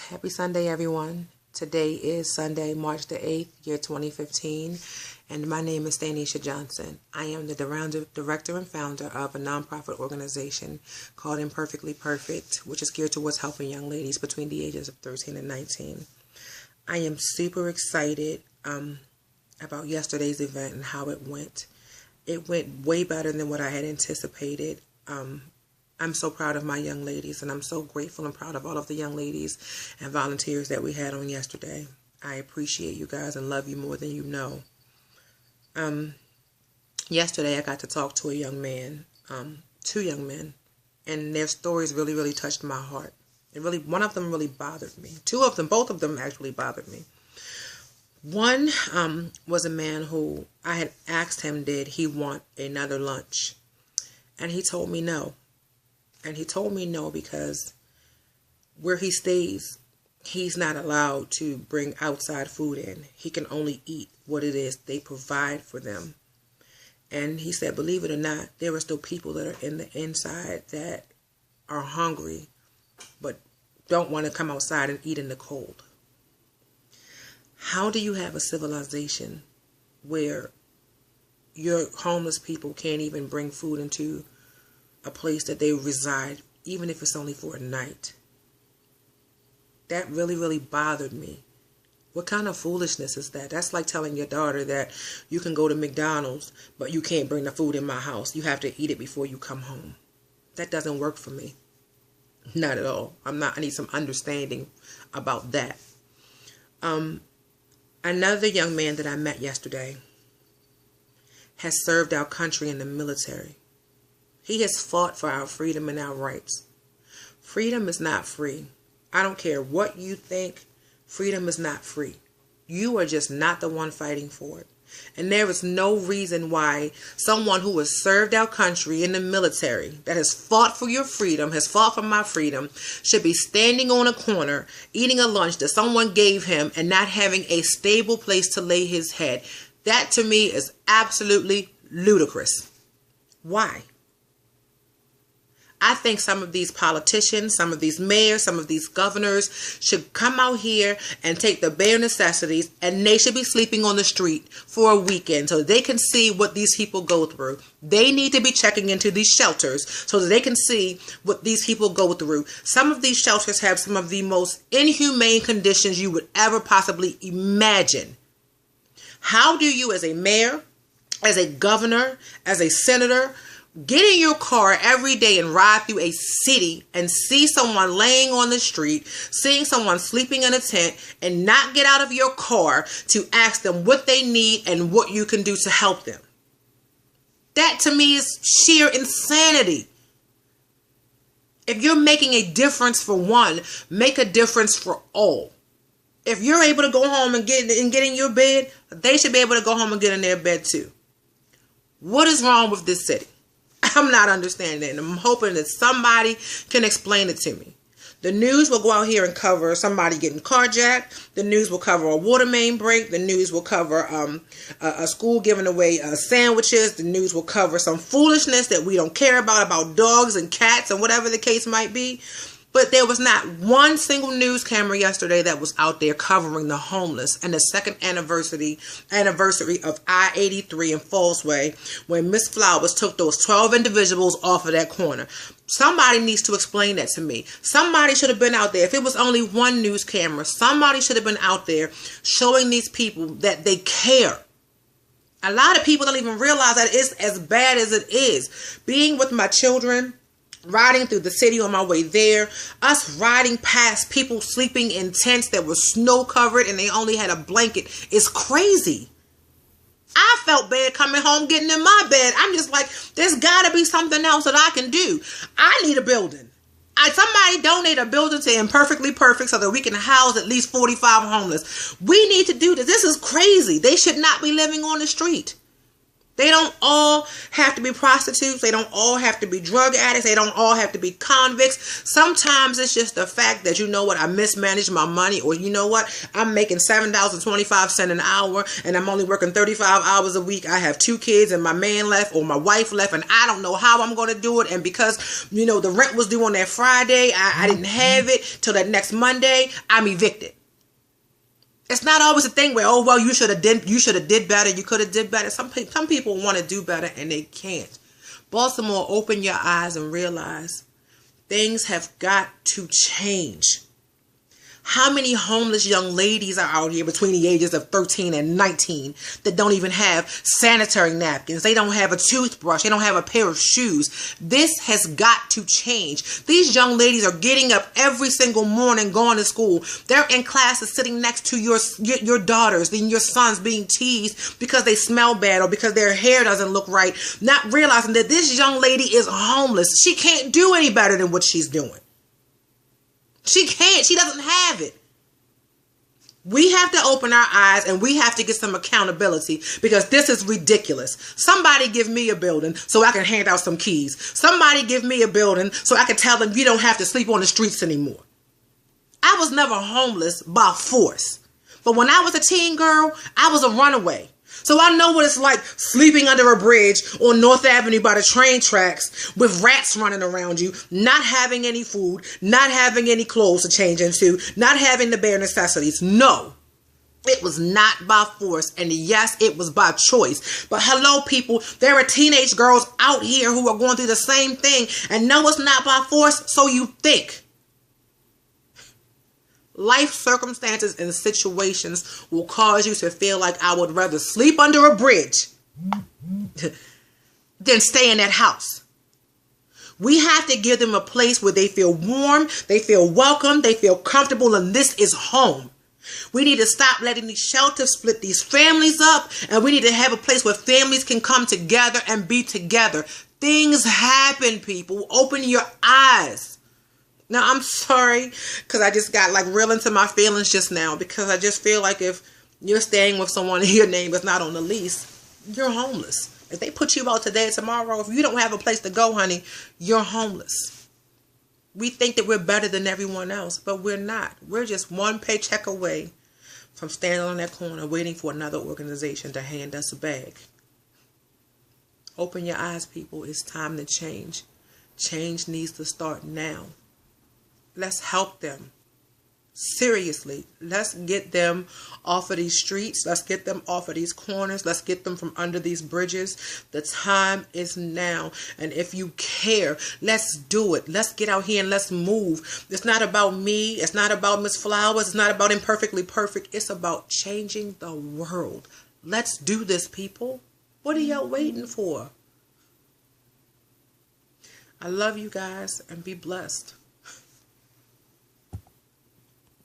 Happy Sunday, everyone. Today is Sunday, March the 8th, year 2015, and my name is Stanisha Johnson. I am the director and founder of a nonprofit organization called Imperfectly Perfect, which is geared towards helping young ladies between the ages of 13 and 19. I am super excited about yesterday's event and how it went. It went way better than what I had anticipated. I'm so proud of my young ladies, and I'm so grateful and proud of all of the young ladies and volunteers that we had on yesterday. I appreciate you guys and love you more than you know. Yesterday I got to talk to a young man, two young men, and their stories really touched my heart. One of them really bothered me. Both of them actually bothered me. One was a man who I had asked him, did he want another lunch? And he told me no. And he told me no because where he stays, he's not allowed to bring outside food in. He can only eat what it is they provide for them. And he said, believe it or not, there are still people that are in the inside that are hungry, but don't want to come outside and eat in the cold. How do you have a civilization where your homeless people can't even bring food into a place that they reside, even if it's only for a night? That really bothered me. What kind of foolishness is that? That's like telling your daughter that you can go to McDonald's, but you can't bring the food in my house. You have to eat it before you come home. That doesn't work for me. Not at all. I need some understanding about that. Another young man that I met yesterday has served our country in the military. He has fought for our freedom and our rights. Freedom is not free. I don't care what you think. Freedom is not free. You are just not the one fighting for it. And there is no reason why someone who has served our country in the military, that has fought for your freedom, has fought for my freedom, should be standing on a corner, eating a lunch that someone gave him and not having a stable place to lay his head. That to me is absolutely ludicrous. Why? I think some of these politicians, some of these mayors, some of these governors should come out here and take the bare necessities, and they should be sleeping on the street for a weekend so they can see what these people go through. They need to be checking into these shelters so that they can see what these people go through. Some of these shelters have some of the most inhumane conditions you would ever possibly imagine. How do you, as a mayor, as a governor, as a senator, get in your car every day and ride through a city and see someone laying on the street, seeing someone sleeping in a tent, and not get out of your car to ask them what they need and what you can do to help them? That to me is sheer insanity. If you're making a difference for one, make a difference for all. If you're able to go home and get in your bed, they should be able to go home and get in their bed too. What is wrong with this city? I'm not understanding it, and I'm hoping that somebody can explain it to me. The news will go out here and cover somebody getting carjacked. The news will cover a water main break. The news will cover a school giving away sandwiches. The news will cover some foolishness that we don't care about dogs and cats and whatever the case might be. But there was not one single news camera yesterday that was out there covering the homeless and the second anniversary of I-83 in Fallsway, when Miss Flowers took those 12 individuals off of that corner. Somebody needs to explain that to me. Somebody should have been out there. If it was only one news camera, somebody should have been out there showing these people that they care. A lot of people don't even realize that it's as bad as it is. Being with my children, riding through the city on my way there, us riding past people sleeping in tents that were snow covered and they only had a blanket, is crazy. I felt bad coming home, getting in my bed. I'm just like, there's got to be something else that I can do. I need a building. Somebody donate a building to Imperfectly Perfect so that we can house at least 45 homeless. We need to do this. This is crazy. They should not be living on the street. They don't all have to be prostitutes. They don't all have to be drug addicts. They don't all have to be convicts. Sometimes it's just the fact that, you know what, I mismanaged my money, or you know what, I'm making $7.25 an hour and I'm only working 35 hours a week. I have 2 kids and my man left or my wife left and I don't know how I'm going to do it. And because, you know, the rent was due on that Friday, I didn't have it till that next Monday, I'm evicted. It's not always a thing where, oh, well, you should have did better. You could have did better. Some people want to do better and they can't. Baltimore, open your eyes and realize things have got to change. How many homeless young ladies are out here between the ages of 13 and 19 that don't even have sanitary napkins? They don't have a toothbrush. They don't have a pair of shoes. This has got to change. These young ladies are getting up every single morning, going to school. They're in classes sitting next to your daughters and your sons being teased because they smell bad or because their hair doesn't look right, not realizing that this young lady is homeless. She can't do any better than what she's doing. She can't. She doesn't have it. We have to open our eyes and we have to get some accountability because this is ridiculous. Somebody give me a building so I can hand out some keys. Somebody give me a building so I can tell them you don't have to sleep on the streets anymore. I was never homeless by force. But when I was a teen girl, I was a runaway. So I know what it's like sleeping under a bridge on North Avenue by the train tracks with rats running around you, not having any food, not having any clothes to change into, not having the bare necessities. No, it was not by force. And yes, it was by choice. But hello, people, there are teenage girls out here who are going through the same thing. And no, it's not by force, so you think. Life circumstances and situations will cause you to feel like I would rather sleep under a bridge than stay in that house. We have to give them a place where they feel warm, they feel welcome, they feel comfortable, and this is home. We need to stop letting these shelters split these families up, and we need to have a place where families can come together and be together. Things happen, people. Open your eyes. Now, I'm sorry because I just got like real into my feelings just now because I just feel like if you're staying with someone and your name is not on the lease, you're homeless. If they put you out today or tomorrow, if you don't have a place to go, honey, you're homeless. We think that we're better than everyone else, but we're not. We're just one paycheck away from standing on that corner waiting for another organization to hand us a bag. Open your eyes, people. It's time to change. Change needs to start now. Let's help them. Seriously, let's get them off of these streets. Let's get them off of these corners. Let's get them from under these bridges. The time is now. And if you care, let's do it. Let's get out here and let's move. It's not about me. It's not about Miss Flowers. It's not about Imperfectly Perfect. It's about changing the world. Let's do this, people. What are y'all waiting for? I love you guys and be blessed.